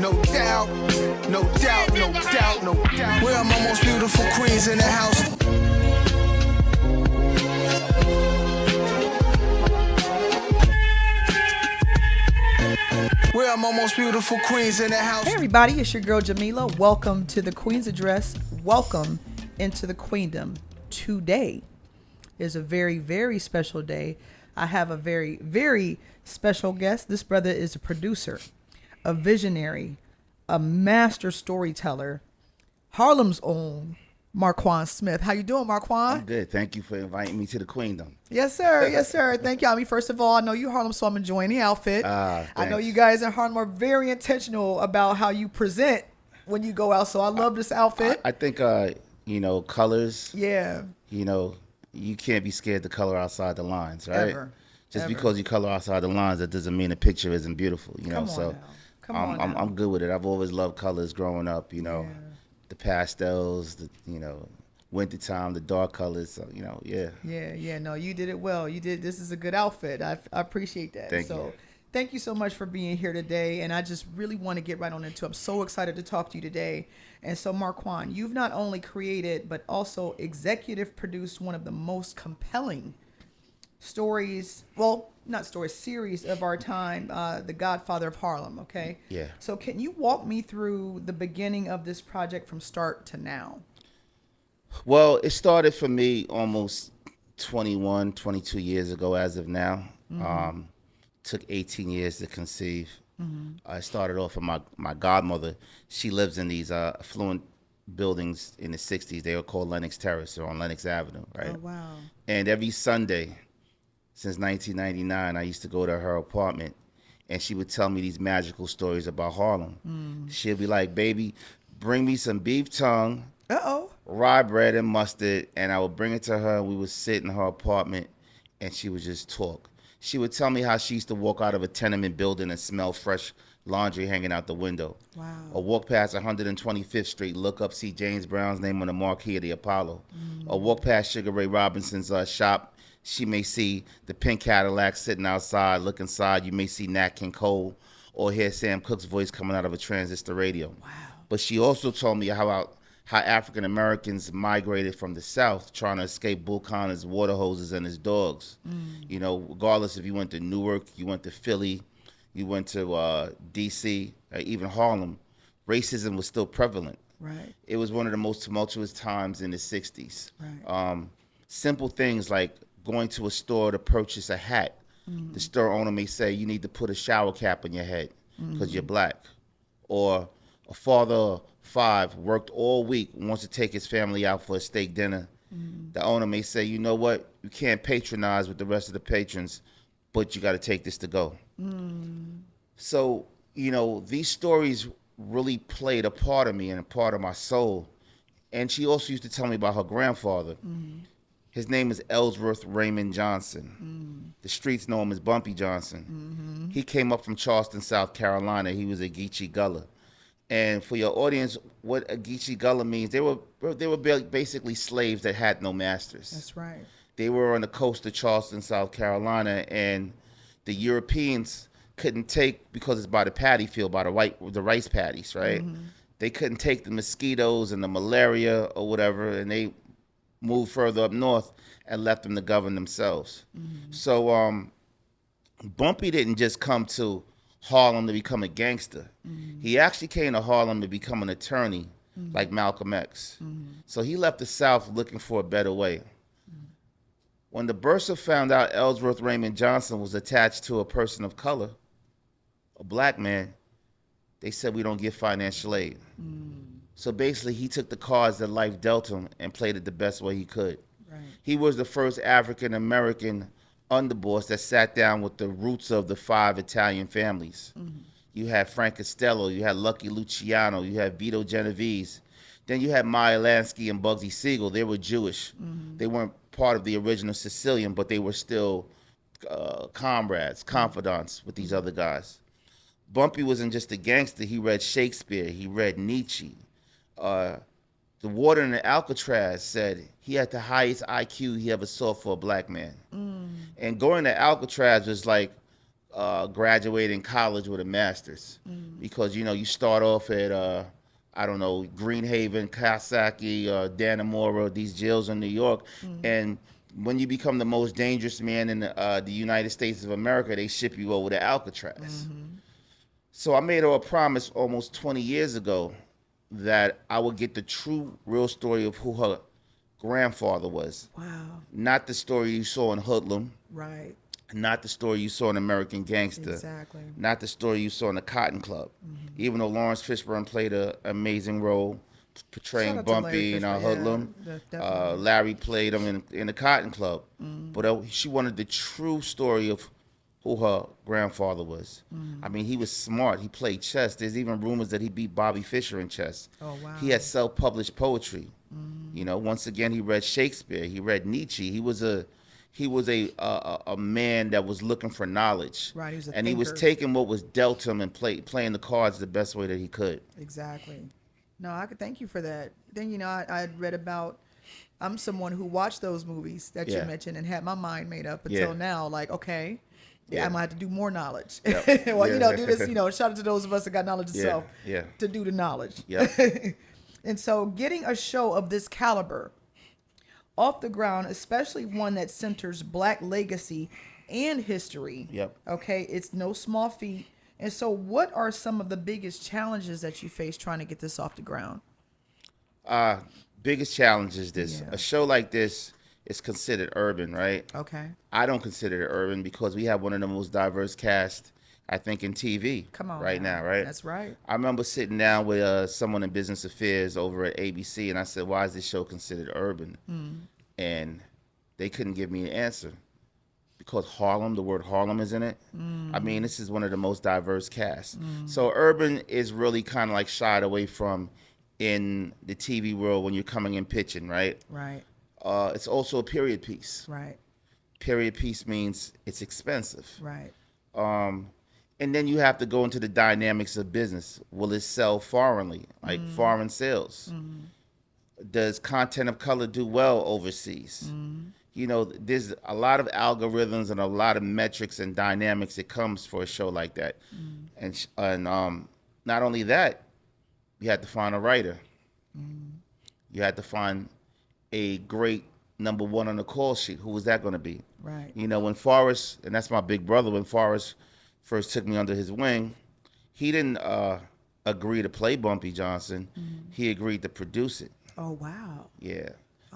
no doubt, no doubt, no doubt, no doubt. Where are my most beautiful queens in the house? Where are my most beautiful queens in the house? Hey everybody, it's your girl Jamila. Welcome to the Queen's Address. Welcome into the Queendom. Today is a very, very special day. I have a very, very special guest. This brother is a producer, a visionary, a master storyteller, Harlem's own Markuann Smith. How you doing, Markuann? I'm good. Thank you for inviting me to the Queendom. Yes, sir. Yes, sir. Thank you. I mean, first of all, I know you Harlem, so I'm enjoying the outfit. I know you guys in Harlem are very intentional about how you present when you go out, so I love this outfit. I think, colors. Yeah. You can't be scared to color outside the lines, right? Ever. Just because you color outside the lines, that doesn't mean the picture isn't beautiful, Come on now. I'm good with it. I've always loved colors growing up, the pastels, wintertime, the dark colors, so, yeah. Yeah, no, you did it well. This is a good outfit. I appreciate that. Thank you so much for being here today, and I just really want to get right on into it. I'm so excited to talk to you today. And so, Markuann, you've not only created, but also executive produced one of the most compelling series of our time, The Godfather of Harlem, okay? Yeah. So can you walk me through the beginning of this project from start to now? Well, it started for me almost 21, 22 years ago as of now. Mm-hmm. Took 18 years to conceive. Mm-hmm. I started off with my godmother. She lives in these affluent buildings in the 60s. They were called Lenox Terrace, or on Lenox Avenue, right? Oh, wow. And every Sunday since 1999, I used to go to her apartment, and she would tell me these magical stories about Harlem. Mm. She'd be like, baby, bring me some beef tongue, rye bread and mustard, and I would bring it to her, and we would sit in her apartment, and she would just talk. She would tell me how she used to walk out of a tenement building and smell fresh laundry hanging out the window. Wow. Or walk past 125th Street, look up, see James Brown's name on the marquee of the Apollo. Mm. Or walk past Sugar Ray Robinson's shop. She may see the pink Cadillac sitting outside. Look inside, you may see Nat King Cole or hear Sam Cooke's voice coming out of a transistor radio. Wow. But she also told me how African Americans migrated from the South trying to escape Bull Connor's water hoses and his dogs. Mm. Regardless if you went to Newark, you went to Philly, you went to D.C., or even Harlem, racism was still prevalent. Right. It was one of the most tumultuous times in the 60s. Right. Simple things like going to a store to purchase a hat. Mm. The store owner may say, you need to put a shower cap on your head because you're black. Or a father of 5 worked all week, wants to take his family out for a steak dinner. Mm. The owner may say, you know what, you can't patronize with the rest of the patrons, but you got to take this to go. Mm. So, these stories really played a part of me and a part of my soul. And she also used to tell me about her grandfather. Mm. His name is Ellsworth Raymond Johnson. Mm. The streets know him as Bumpy Johnson. Mm-hmm. He came up from Charleston, South Carolina. He was a Geechee Gullah. And for your audience, what a Geechee Gullah means, they were basically slaves that had no masters. That's right. They were on the coast of Charleston, South Carolina, and the Europeans couldn't take, because it's by the paddy field, by the rice paddies, right? Mm-hmm. They couldn't take the mosquitoes and the malaria or whatever, and they moved further up north and left them to govern themselves. Mm-hmm. So Bumpy didn't just come to Harlem to become a gangster. Mm-hmm. He actually came to Harlem to become an attorney, like Malcolm X. Mm-hmm. So he left the South looking for a better way. Mm-hmm. When the bursar found out Ellsworth Raymond Johnson was attached to a person of color, a black man, they said, we don't give financial aid. Mm. So basically, he took the cards that life dealt him and played it the best way he could. Right. He was the first African-American underboss that sat down with the roots of the 5 Italian families. Mm-hmm. You had Frank Costello, you had Lucky Luciano, you had Vito Genovese. Then you had Meyer Lansky and Bugsy Siegel. They were Jewish. Mm-hmm. They weren't part of the original Sicilian, but they were still comrades, confidants with these other guys. Bumpy wasn't just a gangster. He read Shakespeare. He read Nietzsche. The warden in Alcatraz said he had the highest IQ he ever saw for a black man. Mm. And going to Alcatraz was like graduating college with a master's, because you start off at I don't know, Greenhaven, Kawasaki, Dannemora, these jails in New York, and when you become the most dangerous man in the United States of America, they ship you over to Alcatraz. So I made her a promise almost 20 years ago that I would get the true, real story of who her grandfather was. Wow. Not the story you saw in Hoodlum. Right. Not the story you saw in American Gangster. Exactly. Not the story you saw in the Cotton Club. Even though Lawrence Fishburne played an amazing role portraying Bumpy in Hoodlum, Larry played him in the Cotton Club. But she wanted the true story of who her grandfather was. I mean, he was smart. He played chess. There's even rumors that he beat Bobby Fischer in chess. Oh, wow. He had self-published poetry. Once again, he read Shakespeare. He read Nietzsche. He was a man that was looking for knowledge. Right, he was a and thinker. He was taking what was dealt him and playing the cards the best way that he could. Exactly. No, I could thank you for that. Then I read about. I'm someone who watched those movies that you mentioned and had my mind made up until now. Like, okay, I'm gonna have to do more knowledge. Yep. Well, do this. Shout out to those of us that got knowledge itself. To do the knowledge. Yep. And so, getting a show of this caliber off the ground, especially one that centers Black legacy and history. Yep. Okay, it's no small feat. And so, what are some of the biggest challenges that you face trying to get this off the ground? Biggest challenge is this. A show like this is considered urban, right? Okay. I don't consider it urban because we have one of the most diverse casts, I think, in TV now, right? That's right. I remember sitting down with someone in business affairs over at ABC, and I said, why is this show considered urban? And they couldn't give me an answer. Because Harlem, the word Harlem is in it. I mean, this is one of the most diverse casts. So urban is really kind of like shied away from in the TV world when you're coming in pitching, right? Right. It's also a period piece. Right. Period piece means it's expensive. Right. And then you have to go into the dynamics of business. Will it sell foreignly, like foreign sales? Does content of color do well overseas? There's a lot of algorithms and a lot of metrics and dynamics that comes for a show like that. And not only that, you had to find a writer. You had to find a great number one on the call sheet. Who was that going to be? Right. When Forrest, and that's my big brother, when Forrest first took me under his wing, he didn't agree to play Bumpy Johnson. He agreed to produce it. Oh, wow. Yeah.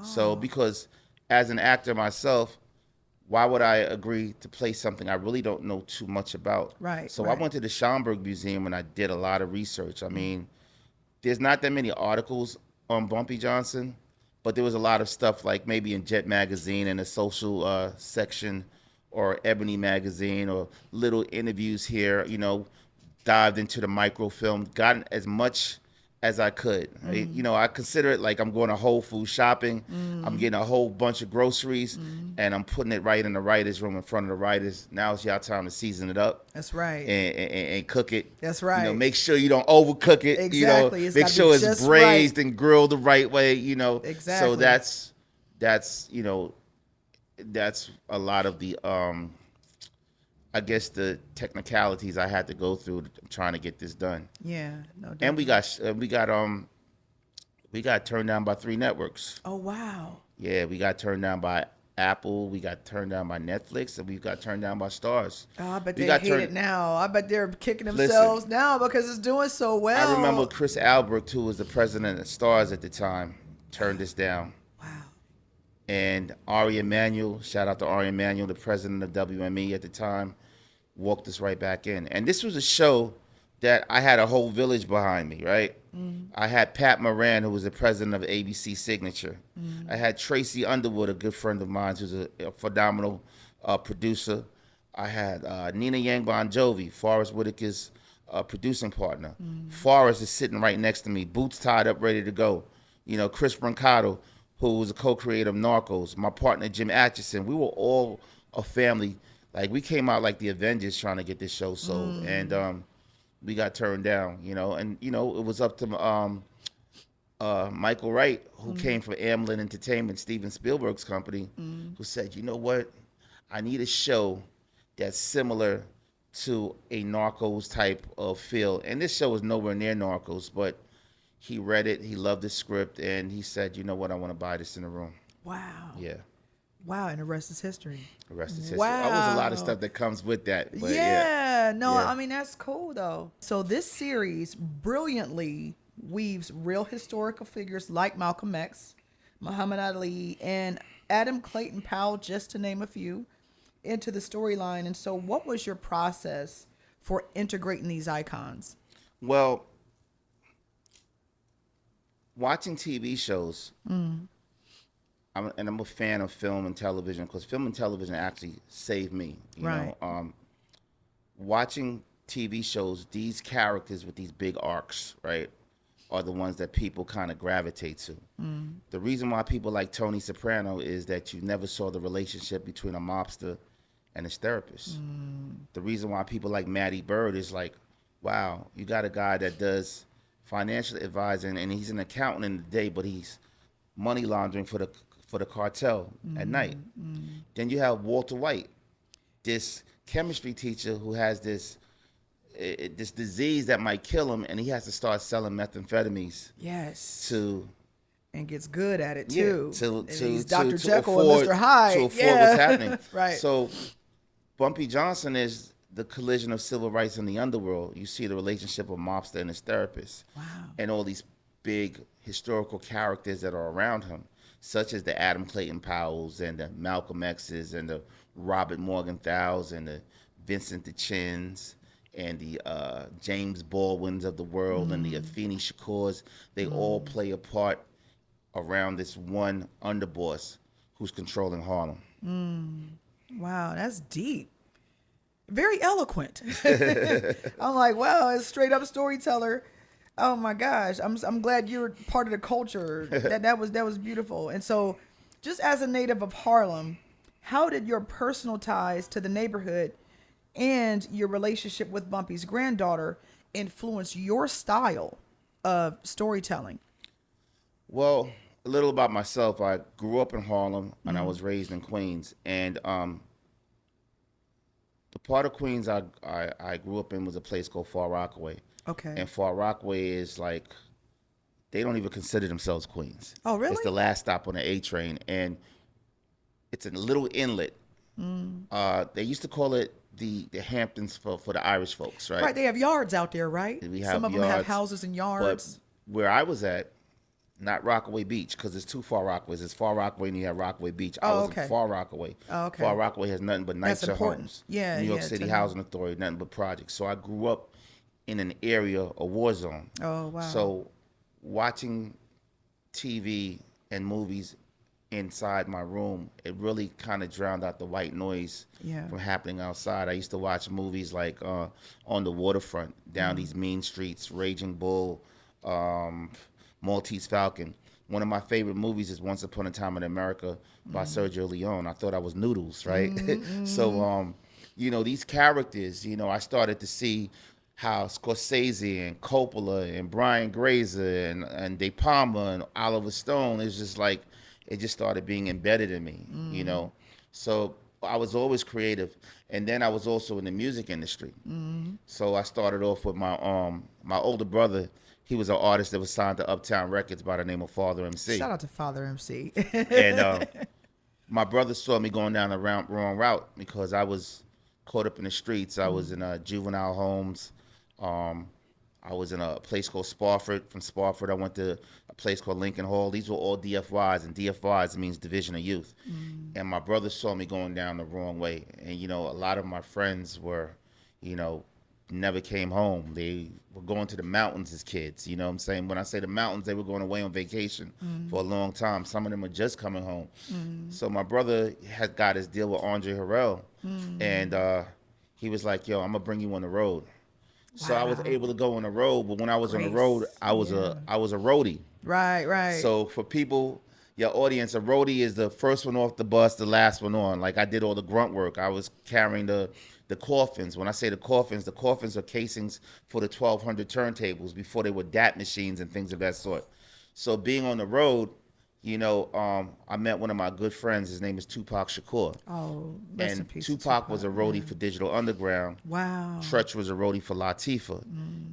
So because as an actor myself, why would I agree to play something I really don't know too much about? Right. So I went to the Schomburg Museum and I did a lot of research. I mean, there's not that many articles on Bumpy Johnson, but there was a lot of stuff like maybe in Jet Magazine and the social section, or Ebony Magazine, or little interviews here, dived into the microfilm, gotten as much as I could. I consider it like I'm going to Whole Foods shopping. I'm getting a whole bunch of groceries, and I'm putting it right in the writer's room in front of the writers. Now it's y'all time to season it up. That's right. And cook it. That's right. Make sure you don't overcook it. Exactly. Make sure it's braised and grilled the right way. Exactly. So that's a lot of the I guess the technicalities I had to go through trying to get this done. Yeah, no doubt. And we got turned down by 3 networks. Oh, wow. Yeah, we got turned down by Apple, we got turned down by Netflix, and we got turned down by Starz. Oh, I bet they hate it now. I bet they're kicking themselves now because it's doing so well. I remember Chris Albrecht, who was the president of Starz at the time, turned us down. Wow. And Ari Emanuel, shout out to Ari Emanuel, the president of WME at the time, walked us right back in. And this was a show that I had a whole village behind me, right? I had Pat Moran, who was the president of ABC Signature. I had Tracy Underwood, a good friend of mine, who's a phenomenal producer. I had Nina Yang Bon Jovi, Forrest Whitaker's producing partner. Forrest is sitting right next to me, boots tied up, ready to go. Chris Brancato, who was a co-creator of Narcos. My partner, Jim Atchison. We were all a family. Like, we came out like the Avengers trying to get this show sold. And we got turned down, and it was up to Michael Wright, who came from Amblin Entertainment, Steven Spielberg's company, who said, you know what, I need a show that's similar to a Narcos type of feel. And this show is nowhere near Narcos, but he read it, he loved the script, and he said, you know what, I want to buy this in the room. Wow. Yeah. Wow, and the rest is history. The rest is history. Wow. That was a lot of stuff that comes with that. But I mean, that's cool, though. So this series brilliantly weaves real historical figures like Malcolm X, Muhammad Ali, and Adam Clayton Powell, just to name a few, into the storyline. And so what was your process for integrating these icons? Well, watching TV shows, I'm a fan of film and television, because film and television actually saved me. You know, watching TV shows, these characters with these big arcs, right, are the ones that people kind of gravitate to. The reason why people like Tony Soprano is that you never saw the relationship between a mobster and his therapist. The reason why people like Matty Bird is like, wow, you got a guy that does financial advising, and he's an accountant in the day, but he's money laundering for the cartel at night. Then you have Walter White, this chemistry teacher who has this disease that might kill him, and he has to start selling methamphetamines. Yes. And gets good at it too. He's Dr. Jekyll and Mr. Hyde. To afford what's happening. Right. So Bumpy Johnson is the collision of civil rights and the underworld. You see the relationship of mobster and his therapist. Wow. And all these big historical characters that are around him, such as the Adam Clayton Powells and the Malcolm X's and the Robert Morgenthau's and the Vincent the Chins and the James Baldwins of the world and the Afeni Shakurs. They all play a part around this one underboss who's controlling Harlem. Wow, that's deep. Very eloquent. I'm like, wow, it's straight up storyteller. Oh my gosh, I'm glad you're part of the culture. That was beautiful. And so, just as a native of Harlem, how did your personal ties to the neighborhood and your relationship with Bumpy's granddaughter influence your style of storytelling? Well, a little about myself. I grew up in Harlem and I was raised in Queens. And the part of Queens I grew up in was a place called Far Rockaway. Okay. And Far Rockaway is like, they don't even consider themselves Queens. Oh, really? It's the last stop on the A train. And it's a little inlet. They used to call it the Hamptons for the Irish folks, right? Right, they have yards out there, right? We have Some of them yards, have houses and yards. But where I was at, not Rockaway Beach, because there's two Far Rockaways. There's Far Rockaway and you have Rockaway Beach. I was in Far Rockaway. Oh, okay. Far Rockaway has nothing but NYCHA homes. Yeah, New York City Housing Authority, nothing but projects. So I grew up in an area, a war zone. Oh, wow. So watching TV and movies inside my room, it really kind of drowned out the white noise from happening outside. I used to watch movies like On the Waterfront, Down These Mean Streets, Raging Bull, Maltese Falcon. One of my favorite movies is Once Upon a Time in America by Sergio Leone. I thought I was Noodles, right? So, you know, these characters, you know, I started to see how Scorsese and Coppola and Brian Grazer and De Palma and Oliver Stone is just like, it just started being embedded in me, you know? So I was always creative. And then I was also in the music industry. So I started off with my older brother. He was an artist that was signed to Uptown Records by the name of Father MC. Shout out to Father MC. And my brother saw me going down the wrong route because I was caught up in the streets. I was in juvenile homes. I was in a place called Spofford. From Spofford, I went to a place called Lincoln Hall. These were all DFYs, and DFYs means Division of Youth. And my brother saw me going down the wrong way. And, you know, a lot of my friends were, you know, never came home. They were going to the mountains as kids, you know what I'm saying? When I say the mountains, they were going away on vacation for a long time. Some of them were just coming home. So my brother had got his deal with Andre Harrell, and he was like, yo, I'm going to bring you on the road. So I was able to go on the road, but when I was on the road, I was a roadie. Right. So for people, your audience, a roadie is the first one off the bus, the last one on. Like I did all the grunt work. I was carrying the coffins. When I say the coffins are casings for the 1200 turntables before they were DAT machines and things of that sort. So being on the road, I met one of my good friends. His name is Tupac Shakur. Oh, rest in And peace, Tupac was a roadie for Digital Underground. Wow. Treach was a roadie for Latifah.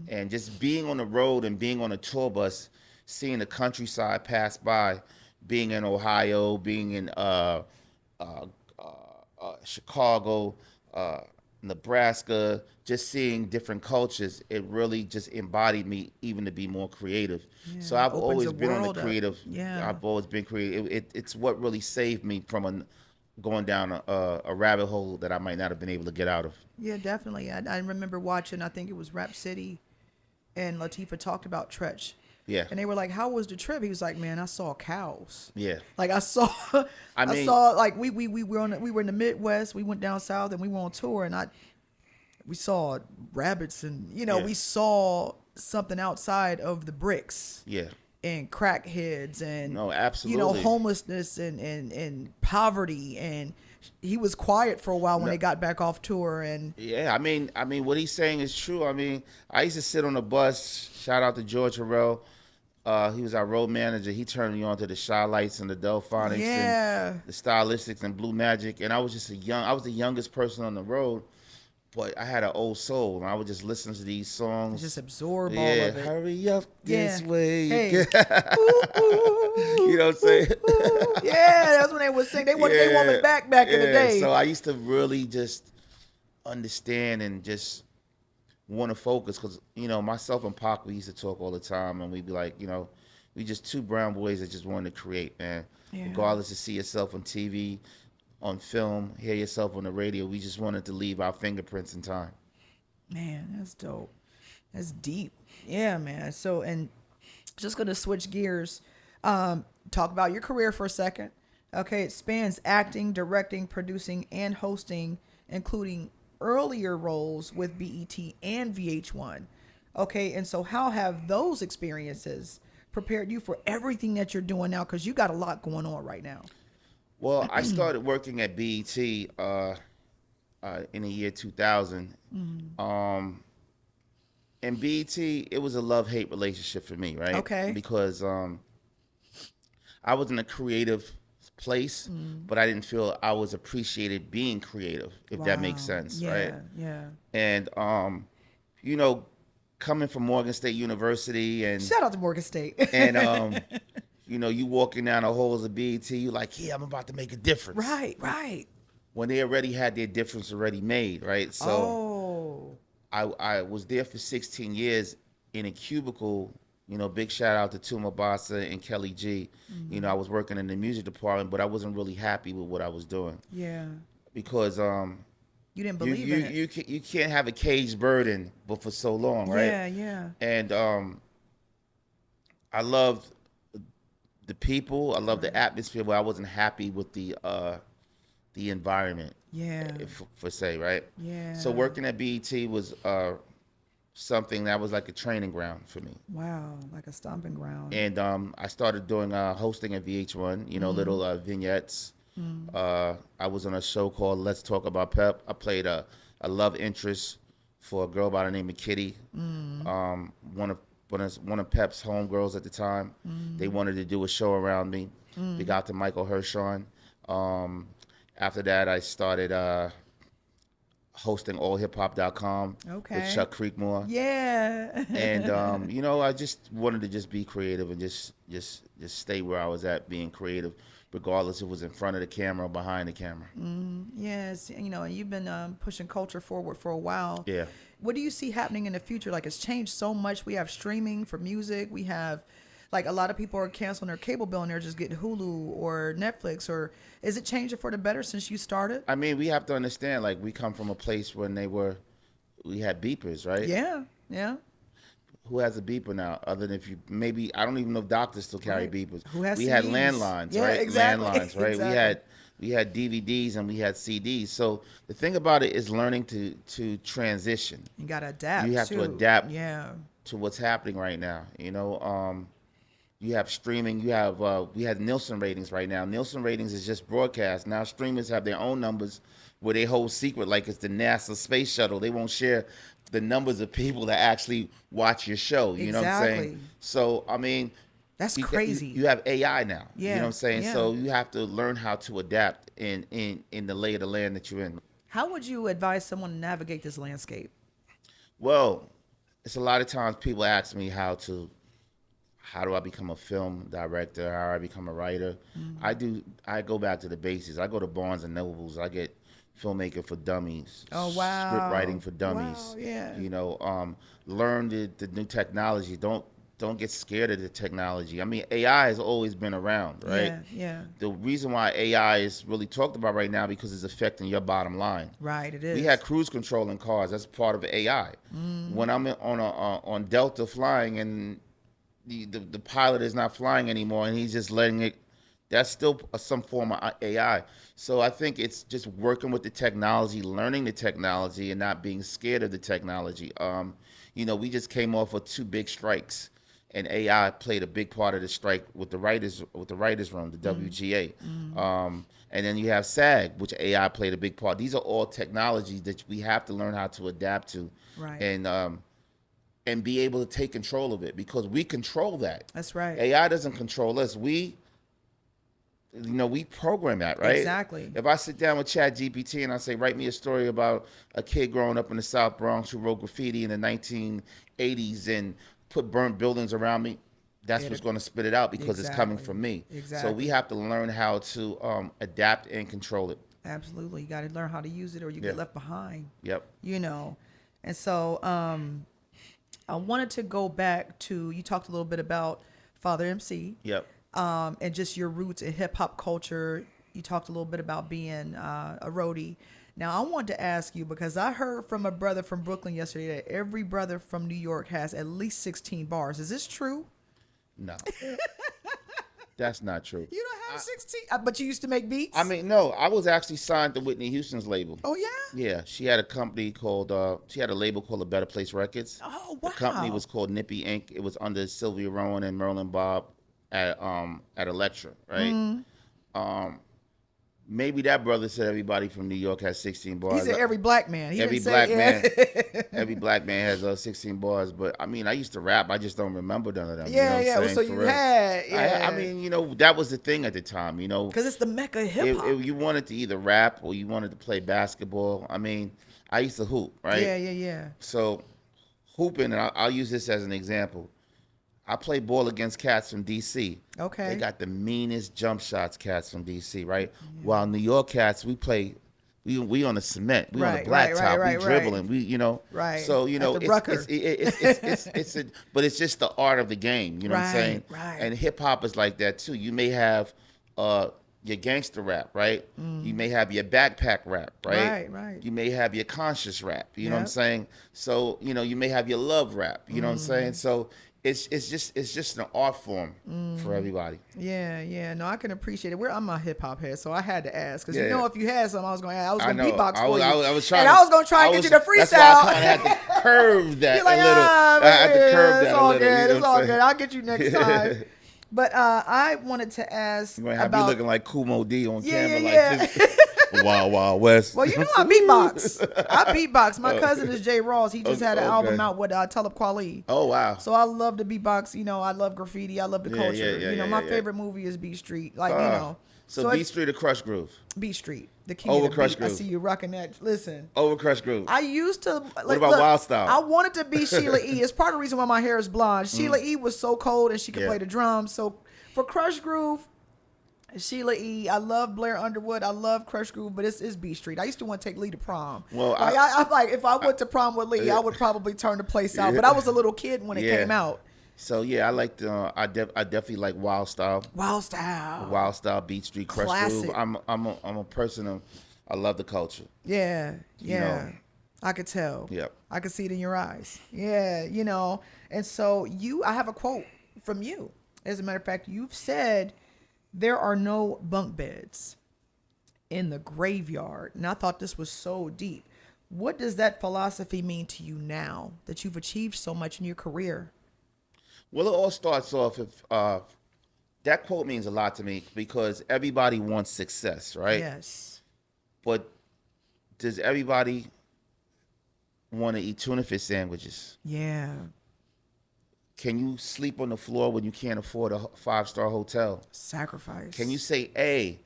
And just being on the road and being on a tour bus, seeing the countryside pass by, being in Ohio, being in Chicago, Nebraska, just seeing different cultures, it really just embodied me even to be more creative. So I've always been on the creative. I've always been creative. It's what really saved me from going down a rabbit hole that I might not have been able to get out of. Yeah, definitely. I remember watching, I think it was Rap City, and Latifah talked about Treach. Yeah. And they were like, "How was the trip?" He was like, "Man, I saw cows." Yeah. Like I saw like we were in the Midwest, we went down south and we were on tour, and we saw rabbits, and we saw something outside of the bricks. Yeah. And crackheads and no, absolutely. Homelessness and poverty, and he was quiet for a while when they got back off tour. And yeah, I mean what he's saying is true. I mean, I used to sit on the bus. Shout out to George Harrell. He was our road manager. He turned me on to the Shy Lights and the Delphonics and the Stylistics and Blue Magic. And I was just I was the youngest person on the road, but I had an old soul, and I would just listen to these songs. Just absorb all of it. Hurry up this way. Hey. You know what I'm saying? Yeah, that's when they would sing. They wanted their woman back in the day. So I used to really just understand and just want to focus, because myself and Pac, we used to talk all the time, and we'd be like, we just two brown boys that just wanted to create, man. Regardless to see yourself on TV, on film, hear yourself on the radio, we just wanted to leave our fingerprints in time. Man, that's dope. That's deep. Yeah, man. So, and just gonna switch gears, talk about your career for a second. Okay, it spans acting, directing, producing, and hosting, including earlier roles with BET and VH1. Okay, and so how have those experiences prepared you for everything that you're doing now? Because you got a lot going on right now. Well, I started working at BET in the year 2000. And BET, it was a love-hate relationship for me, right? Okay. Because I was in a creative place, but I didn't feel I was appreciated being creative, if that makes sense, right? Yeah. And coming from Morgan State University, and shout out to Morgan State, and you walking down the halls of BET, you like, yeah, I'm about to make a difference. Right. When they already had their difference already made, right? So I was there for 16 years in a cubicle. Big shout out to Tuma Basa and Kelly G. I was working in the music department, but I wasn't really happy with what I was doing. Yeah. Because you didn't believe in it. You can't have a caged bird but for so long, right? Yeah. And I loved the people. I loved the atmosphere, but I wasn't happy with the environment. Yeah. For say, right? Yeah. So working at BET was something that was like a training ground for me. Wow, like a stomping ground. And I started doing hosting at VH1, little vignettes. I was on a show called Let's Talk About Pep. I played a love interest for a girl by the name of Kitty. One of Pep's homegirls at the time. They wanted to do a show around me. They got to Michael Hershon. After that, I started hosting allhiphop.com with Chuck Creekmore. Yeah. And I just wanted to just be creative and just stay where I was at, being creative, regardless if it was in front of the camera or behind the camera. Yes, and you've been pushing culture forward for a while. Yeah. What do you see happening in the future? Like, it's changed so much. We have streaming for music. We have, like, a lot of people are canceling their cable bill and they're just getting Hulu or Netflix. Or is it changing for the better since you started? I mean, we have to understand, like, we come from a place when we had beepers, right? Yeah. Who has a beeper now? Other than I don't even know if doctors still carry beepers. Who has We CDs? had landlines, right? Exactly. Landlines, right? Exactly. We had DVDs and we had CDs. So the thing about it is learning to transition. You got to adapt. You have to adapt to what's happening right now. You have streaming. We had Nielsen ratings right now. Nielsen ratings is just broadcast. Now streamers have their own numbers where they hold secret, like it's the NASA space shuttle. They won't share the numbers of people that actually watch your show. You know what I'm saying? Exactly. So, I mean, That's crazy. You have AI now. Yeah. You know what I'm saying? Yeah. So you have to learn how to adapt in the lay of the land that you're in. How would you advise someone to navigate this landscape? Well, it's a lot of times people ask me how do I become a film director? How do I become a writer? I go back to the basics. I go to Barnes and Nobles. I get Filmmaker for Dummies. Oh, wow. Script writing for dummies. Wow, yeah. You know, learn the new technology. Don't get scared of the technology. I mean, AI has always been around, right? Yeah, yeah. The reason why AI is really talked about right now because it's affecting your bottom line. Right, it is. We had cruise control in cars. That's part of AI. When I'm on Delta flying and the pilot is not flying anymore and he's just letting it, that's still some form of AI. So I think it's just working with the technology, learning the technology, and not being scared of the technology. You know, we just came off of 2 big strikes, and AI played a big part of the strike with the writers room, the WGA. And then you have SAG, which AI played a big part. These are all technologies that we have to learn how to adapt to, Right. and be able to take control of it, because we control that. That's right. AI doesn't control us. We program that, right? Exactly. If I sit down with ChatGPT and I say, write me a story about a kid growing up in the South Bronx who wrote graffiti in the 1980s and put burnt buildings around me, that's what's going to spit it out, because it's coming from me. Exactly. So we have to learn how to adapt and control it. Absolutely. You got to learn how to use it or you get left behind. Yep. You know. And so I wanted to go back to, you talked a little bit about Father MC. Yep. And just your roots in hip hop culture. You talked a little bit about being a roadie. Now, I wanted to ask you, because I heard from a brother from Brooklyn yesterday that every brother from New York has at least 16 bars. Is this true? No. That's not true. You don't have 16, but you used to make beats? I mean, no, I was actually signed to Whitney Houston's label. Oh, yeah? Yeah, she had a company called, she had a label called A Better Place Records. Oh, wow. The company was called Nippy Inc. It was under Sylvia Rowan and Merlin Bob at Electra, right? Maybe that brother said everybody from New York has 16 bars. He said every black man. Every black man has 16 bars. But I mean, I used to rap. I just don't remember none of them. Yeah, you know what I'm So saying? you For real. had, yeah. I mean, that was the thing at the time, because it's the mecca of hip hop. You wanted to either rap or you wanted to play basketball. I mean, I used to hoop, right? Yeah. So hooping, and I'll use this as an example. I play ball against cats from D.C. Okay. They got the meanest jump shots, cats from D.C., right? While New York cats, we on the cement. We on the blacktop. We dribbling. Right. So, It's but it's just the art of the game. You know what I'm saying? Right. And hip-hop is like that, too. You may have your gangster rap, right? You may have your backpack rap, right? Right. You may have your conscious rap. You know what I'm saying? So, you may have your love rap. You know what I'm saying? So it's just an art form for everybody. Yeah. No, I can appreciate it. I'm a hip hop head, so I had to ask, because if you had something, I was going to beatbox for you. I was trying, and I was going to try and get you to freestyle. That's why I kind of had to curve that You're like, a little. I had to curve that a little. It's all good. I'll get you next time. But I wanted to ask you might have about me looking like Kumo D on camera, yeah. like this. Wild Wild West. Well, I beatbox. My cousin is Jay Ross. He just had an album out with Talib Kweli. Oh, wow. So I love to beatbox. I love graffiti. I love the culture. My favorite movie is Beat Street. So Beat Street or Crush Groove? Beat Street. The king Over of the Crush beat. Groove. I see you rocking that. Listen. Over Crush Groove. I used to. What about Wild Style? I wanted to be Sheila E. It's part of the reason why my hair is blonde. Sheila E. was so cold and she could play the drums. So for Crush Groove, Sheila E. I love Blair Underwood. I love Crush Groove, but it's Beat Street. I used to want to take Lee to prom. Well, I'm like, if I went to prom with Lee, I would probably turn the place out. But I was a little kid when it came out. So I like I definitely like Wild Style. Wild Style, Beat Street, Crush Classic. Groove. I'm a person of, I love the culture. Yeah. I could tell. Yep. I could see it in your eyes. Yeah, And so I have a quote from you. As a matter of fact, you've said there are no bunk beds in the graveyard. And I thought this was so deep. What does that philosophy mean to you now that you've achieved so much in your career? Well, it all starts off if that quote means a lot to me, because everybody wants success, right? Yes. But does everybody want to eat tuna fish sandwiches? Yeah. Can you sleep on the floor when you can't afford a 5-star hotel? Sacrifice. Can you say, hey,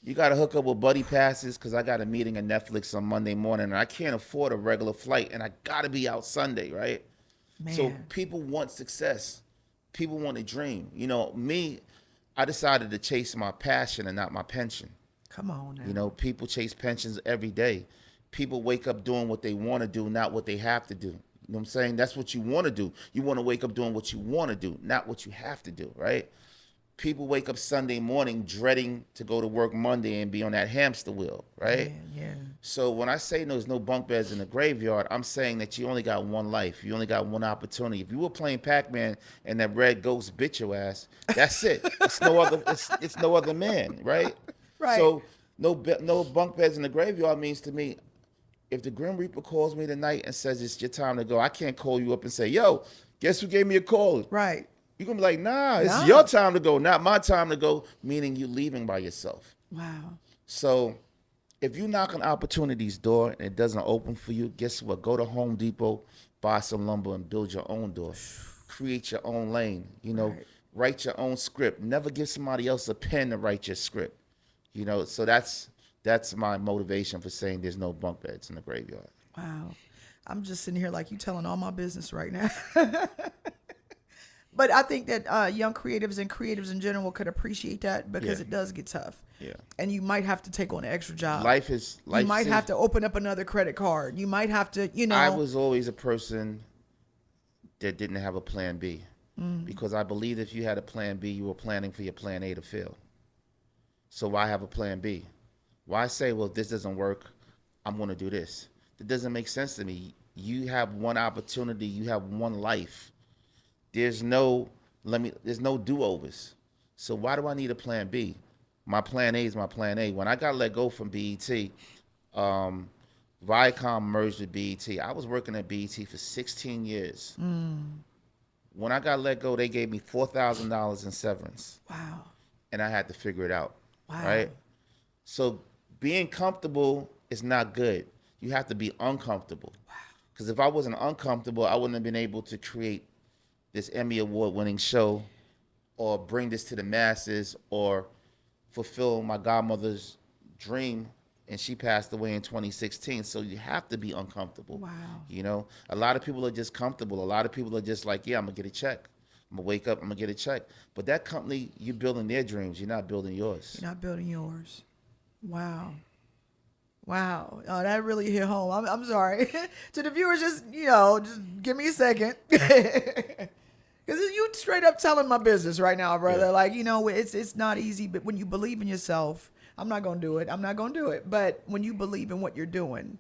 you got to hook up with buddy passes because I got a meeting at Netflix on Monday morning and I can't afford a regular flight and I got to be out Sunday, right? Man. So people want success. People want to dream. You know, me, I decided to chase my passion and not my pension. Come on now. You know, people chase pensions every day. People wake up doing what they want to do, not what they have to do. You know what I'm saying? That's what you want to do. You want to wake up doing what you want to do, not what you have to do, right? People wake up Sunday morning dreading to go to work Monday and be on that hamster wheel, right? Yeah. So when I say there's no bunk beds in the graveyard, I'm saying that you only got one life. You only got one opportunity. If you were playing Pac-Man and that red ghost bit your ass, that's it. It's no other. It's no other man, right? Right. So no bunk beds in the graveyard means to me, if the Grim Reaper calls me tonight and says it's your time to go, I can't call you up and say, yo, guess who gave me a call? Right. You're going to be like, nah, it's your time to go, not my time to go, meaning you leaving by yourself. Wow. So if you knock on opportunity's door and it doesn't open for you, guess what? Go to Home Depot, buy some lumber and build your own door. Create your own lane, you know, write your own script. Never give somebody else a pen to write your script. You know, so that's my motivation for saying there's no bunk beds in the graveyard. Wow. I'm just sitting here like you telling all my business right now. But I think that young creatives and creatives in general could appreciate that because it does get tough. Yeah. And you might have to take on an extra job. You might have to open up another credit card. You might have to, you know. I was always a person that didn't have a plan B because I believed if you had a plan B, you were planning for your plan A to fail. So why have a plan B? Why say, well, if this doesn't work, I'm going to do this? That doesn't make sense to me. You have one opportunity. You have one life. There's no do-overs. So why do I need a plan B? My plan A is my plan A. When I got let go from BET, Viacom merged with BET. I was working at BET for 16 years. When I got let go, they gave me $4,000 in severance. Wow. And I had to figure it out. Wow. Right? So being comfortable is not good. You have to be uncomfortable. Wow. Because if I wasn't uncomfortable, I wouldn't have been able to create this Emmy Award-winning show or bring this to the masses or fulfill my godmother's dream, and she passed away in 2016. So you have to be uncomfortable. Wow. You know, a lot of people are just comfortable. A lot of people are just like, yeah, I'm going to get a check. I'm going to wake up, I'm going to get a check. But that company, you're building their dreams. You're not building yours. You're not building yours. Wow. Wow. Oh, that really hit home. I'm sorry. To the viewers, just give me a second. Because you straight up telling my business right now, brother. Yeah. Like, it's not easy, but when you believe in yourself, I'm not going to do it. I'm not going to do it. But when you believe in what you're doing,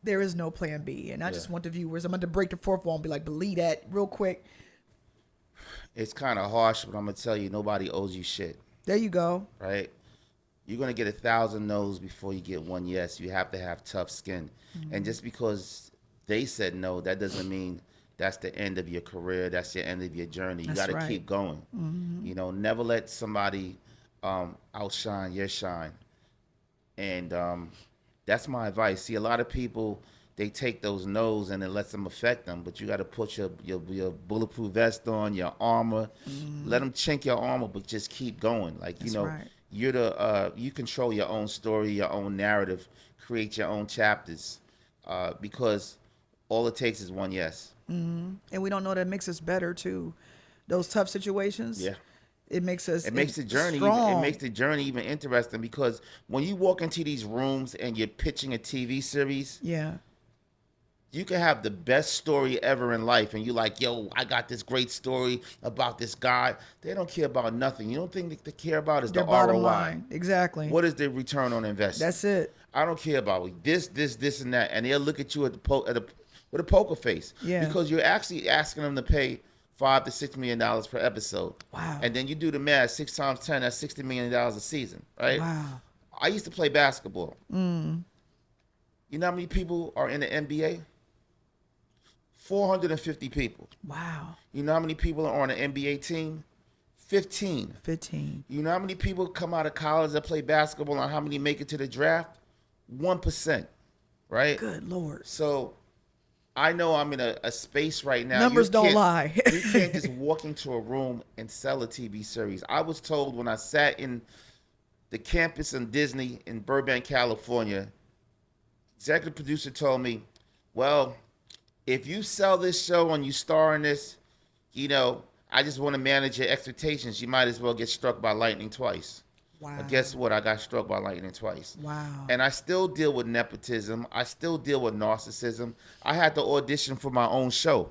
there is no plan B. And I just want the viewers, I'm going to break the fourth wall and be like, believe that real quick. It's kind of harsh, but I'm going to tell you, nobody owes you shit. There you go. Right? You're going to get 1,000 no's before you get one yes. You have to have tough skin. Mm-hmm. And just because they said no, that doesn't mean that's the end of your career. That's the end of your journey. You got to keep going. Mm-hmm. Never let somebody outshine your shine. And that's my advice. See, a lot of people, they take those no's and it lets them affect them. But you got to put your bulletproof vest on, your armor. Mm-hmm. Let them chink your armor, but just keep going. Like, you control your own story, your own narrative, create your own chapters, because all it takes is one yes. Mm-hmm. And we don't know that makes us better too. Those tough situations. Yeah. It makes us. It makes the journey. It makes the journey even interesting because when you walk into these rooms and you're pitching a TV series. Yeah. You can have the best story ever in life, and you're like, yo, I got this great story about this guy. They don't care about nothing. You don't think they care about is the bottom ROI. Line. Exactly. What is the return on investment? That's it. I don't care about this, and that. And they'll look at you with a poker face. Yeah. Because you're actually asking them to pay $5 to $6 million per episode. Wow. And then you do the math, 6 times 10, that's $60 million a season, right? Wow. I used to play basketball. You know how many people are in the NBA? 450 people. Wow. You know how many people are on an NBA team? 15. You know how many people come out of college that play basketball and how many make it to the draft? 1%. Right? Good Lord. So I know I'm in a space right now. Numbers don't lie. You can't just walk into a room and sell a TV series. I was told when I sat in the campus in Disney in Burbank, California, executive producer told me, well, if you sell this show and you star in this, you know, I just want to manage your expectations. You might as well get struck by lightning twice. Wow. But guess what? I got struck by lightning twice. Wow. And I still deal with nepotism. I still deal with narcissism. I had to audition for my own show.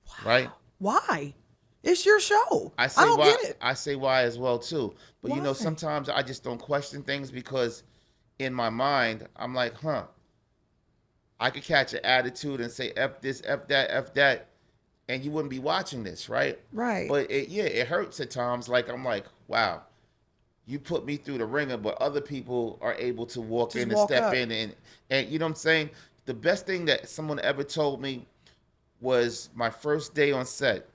Wow. Right? Why? It's your show. I don't why, get it. I say why as well, too. But, Why? you know, sometimes I just don't question things because in my mind, I'm like, I could catch an attitude and say F this, F that, F that, and you wouldn't be watching this, right? Right. But it hurts at times. Like, I'm like, wow, you put me through the ringer, but other people are able to walk in and step in. And you know what I'm saying? The best thing that someone ever told me was my first day on set.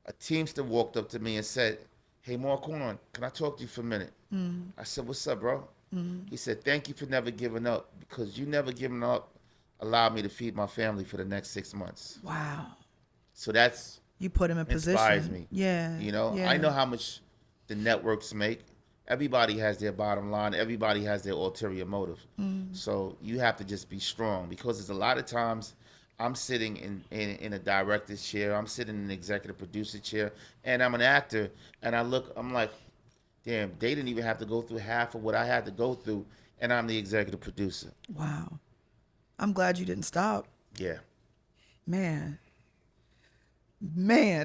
A Teamster walked up to me and said, hey, Markuann, can I talk to you for a minute? Mm. I said, what's up, bro? Mm. He said, thank you for never giving up, because you never giving up allowed me to feed my family for the next 6 months. Wow. So that's... You put him in position. Inspires me. Yeah. You know, yeah. I know how much the networks make. Everybody has their bottom line. Everybody has their ulterior motive. Mm. So you have to just be strong, because there's a lot of times I'm sitting in a director's chair. I'm sitting in an executive producer chair, and I'm an actor, and I'm like, damn, they didn't even have to go through half of what I had to go through, and I'm the executive producer. Wow. I'm glad you didn't stop. Yeah. Man,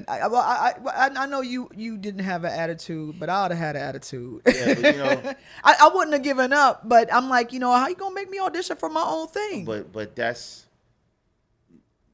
I know you didn't have an attitude, but I would have had an attitude. Yeah, but you know, I wouldn't have given up. But I'm like, you know, how you gonna make me audition for my own thing? But that's.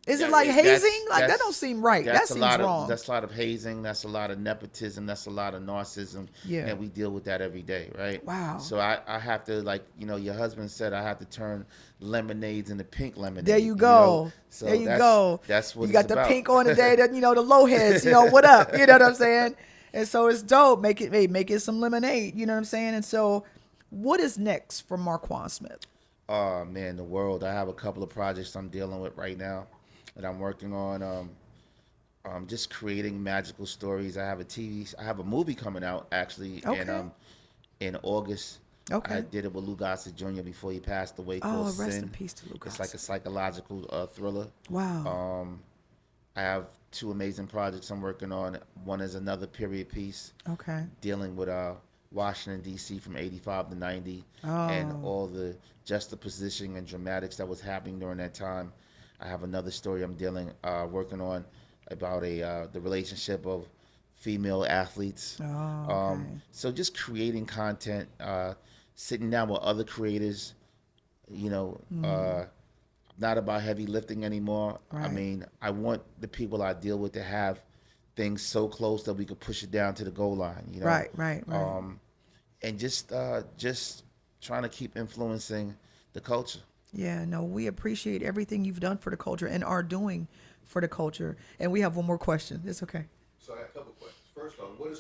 Is it like hazing? Like, that don't seem right. That seems wrong. That's a lot of hazing. That's a lot of nepotism. That's a lot of narcissism. Yeah. And we deal with that every day, right? Wow. So I have to, like, you know, your husband said I have to turn lemonades into pink lemonade. There you go. Know? So there you go. That's what you got it's the about. pink on today. That, you know, the low heads. You know what up? You know what I'm saying? And so it's dope. Make it some lemonade. You know what I'm saying? And so, what is next for Markuann Smith? Oh man, the world. I have a couple of projects I'm dealing with right now that I'm working on. Just creating magical stories. I have a movie coming out actually in August. Okay. I did it with Lou Gossett Jr. before he passed away. Called rest Sin. in peace to Lou Gossett. It's like a psychological thriller. Wow. I have two amazing projects I'm working on. One is another period piece. Okay. Dealing with Washington, D.C. from 85 to 90 and all the juxtaposition and dramatics that was happening during that time. I have another story I'm working on about the relationship of female athletes. Okay. So just creating content, sitting down with other creators, you know, not about heavy lifting anymore. Right. I mean, I want the people I deal with to have things so close that we could push it down to the goal line, you know? Right. And just trying to keep influencing the culture. Yeah, no, we appreciate everything you've done for the culture and are doing for the culture. And we have one more question. It's okay. So I have a couple questions. First of all, what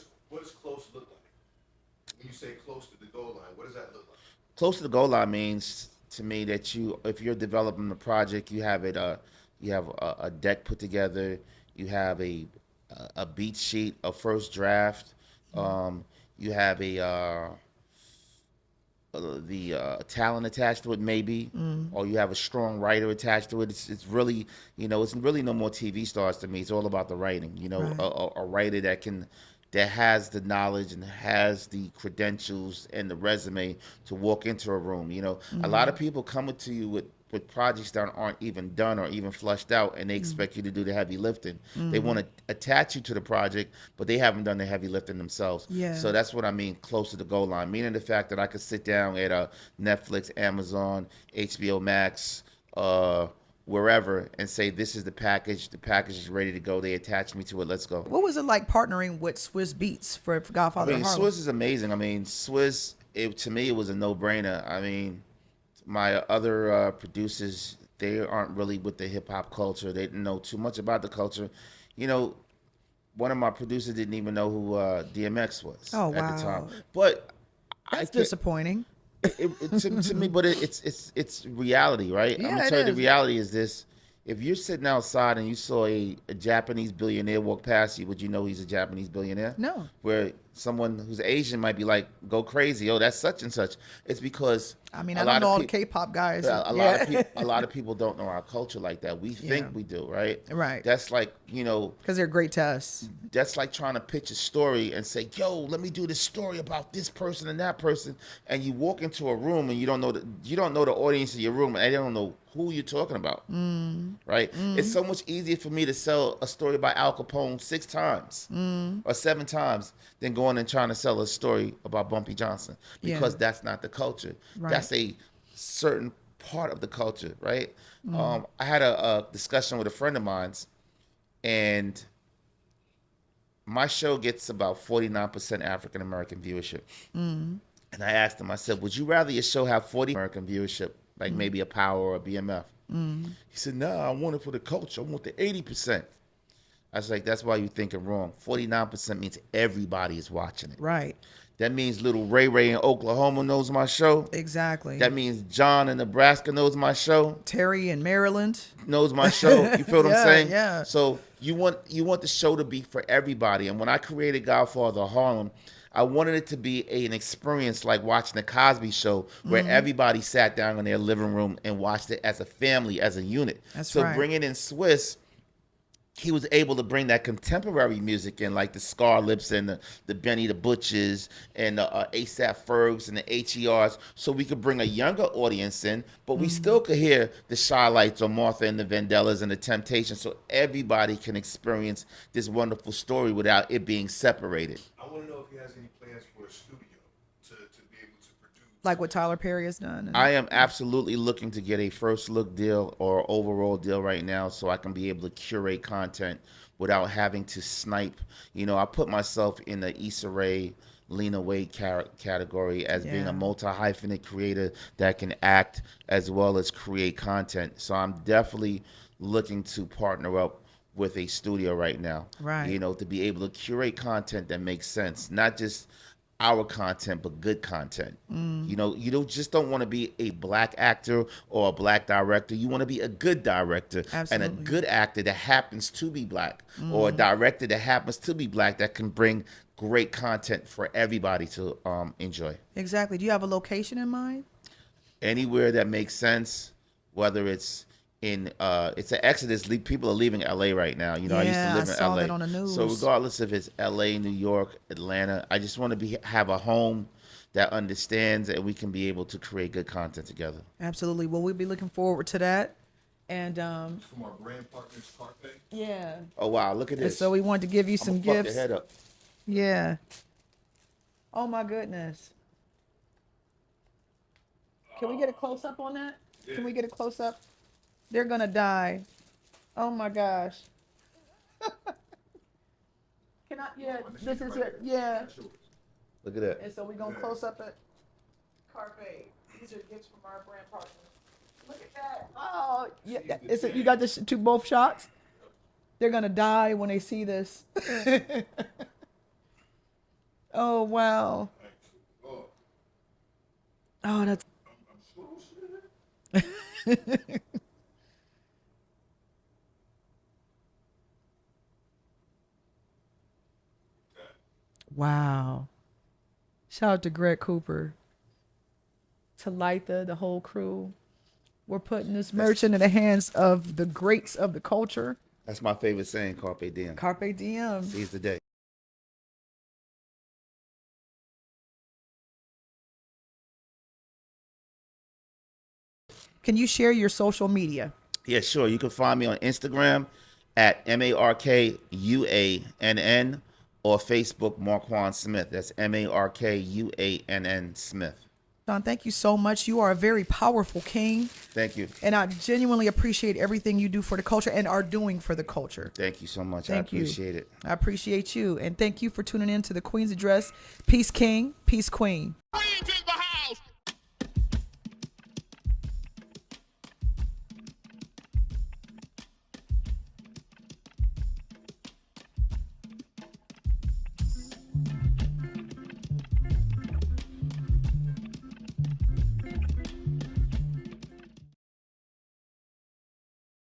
does close look like? When you say close to the goal line, what does that look like? Close to the goal line means to me that if you're developing a project, you have a deck put together, you have a beat sheet, a first draft, you have the talent attached to it, maybe, or you have a strong writer attached to it. It's really, you know, it's really no more TV stars to me. It's all about the writing. You know, right. a writer that has the knowledge and has the credentials and the resume to walk into a room. You know, a lot of people come to you with projects that aren't even done or even flushed out, and they expect you to do the heavy lifting. They want to attach you to the project, but they haven't done the heavy lifting themselves. Yeah. So that's what I mean, close to the goal line, meaning the fact that I could sit down at Netflix, Amazon, HBO Max, wherever, and say, this is the package is ready to go. They attach me to it. Let's go. What was it like partnering with Swiss Beats for Godfather of Harlem? Swiss is amazing. I mean, Swiss, to me, it was a no-brainer. I mean, my other producers, they aren't really with the hip-hop culture. They didn't know too much about the culture. You know, one of my producers didn't even know who DMX was at the time. But that's disappointing. To me, but it's reality, right? Yeah, I'm gonna tell you, the reality is if you're sitting outside and you saw a Japanese billionaire walk past you, would you know he's a Japanese billionaire? No. Where someone who's Asian might be like, go crazy. Oh, that's such and such. It's because I mean, I don't know all the K-pop guys. a lot of people don't know our culture like that. We think we do, right? Right. That's like, you know, because they're great to us. That's like trying to pitch a story and say, yo, let me do this story about this person and that person. And you walk into a room and you don't know the audience in your room, and they don't know who you're talking about. Right? It's so much easier for me to sell a story about Al Capone 6 times or 7 times than going and trying to sell a story about Bumpy Johnson, because that's not the culture. Right. That's a certain part of the culture, right? I had a discussion with a friend of mine's, and my show gets about 49% African American viewership. And I asked him, I said, would you rather your show have 40% American viewership, like maybe a Power or a BMF? He said, no, I want it for the culture. I want the 80%. I was like, that's why you're thinking wrong. 49% means everybody is watching it. Right. That means little Ray Ray in Oklahoma knows my show. Exactly. That means John in Nebraska knows my show. Terry in Maryland knows my show. You feel what I'm saying? Yeah. So you want the show to be for everybody. And when I created Godfather of Harlem, I wanted it to be an experience like watching the Cosby Show, where everybody sat down in their living room and watched it as a family, as a unit. That's so right. bringing in Swiss, he was able to bring that contemporary music in, like the Scar Lips and the Benny the Butchers and the ASAP Fergs and the HERs, so we could bring a younger audience in, but we still could hear the Shy Lights or Martha and the Vandellas and the Temptations, so everybody can experience this wonderful story without it being separated. I want to know if he has any plans for a studio to be able to produce. like what Tyler Perry has done. I am absolutely looking to get a first look deal or overall deal right now, so I can be able to curate content without having to snipe. You know, I put myself in the Issa Rae, Lena Waithe category as being a multi-hyphenate creator that can act as well as create content. So I'm definitely looking to partner up with a studio right now. Right. You know, to be able to curate content that makes sense, not just our content, but good content. You know, you don't want to be a black actor or a black director. You want to be a good director. Absolutely. And a good actor that happens to be black, or a director that happens to be black that can bring great content for everybody to enjoy. Exactly. Do you have a location in mind? Anywhere that makes sense, whether it's in it's an exodus. People are leaving LA right now. You know, I used to live in saw LA. that on the news. So regardless if it's LA, New York, Atlanta, I just want to have a home that understands, and we can be able to create good content together. Absolutely. Well, we'll be looking forward to that. And From our brand partners, Carpe. yeah. Oh wow, look at And this. so we wanted to give you some I'ma fuck gifts. your head up. Yeah. Oh my goodness. Can we get a close up on that? Yeah. Can we get a close up? They're gonna die. Oh my gosh. Can I? Yeah. This is it. Yeah. Look at that. And so we're gonna close up at Carpe. These are gifts from our brand partners. Look at that. Oh, yeah. Is it? You got this to both shots? They're gonna die when they see this. Oh wow. Oh, that's. Wow. Shout out to Greg Cooper, to Litha, the whole crew. We're putting this merch into the hands of the greats of the culture. That's my favorite saying, Carpe Diem. Carpe diem. Seize the day. Can you share your social media? Yeah, sure. You can find me on Instagram at MarkuAnn or Facebook Markuann Smith. That's MarkuAnn Smith. Don, thank you so much. You are a very powerful king. Thank you. And I genuinely appreciate everything you do for the culture and are doing for the culture. Thank you so much. Thank I appreciate it. I appreciate you. And thank you for tuning in to the Queen's Address. Peace King, Peace Queen. Queen,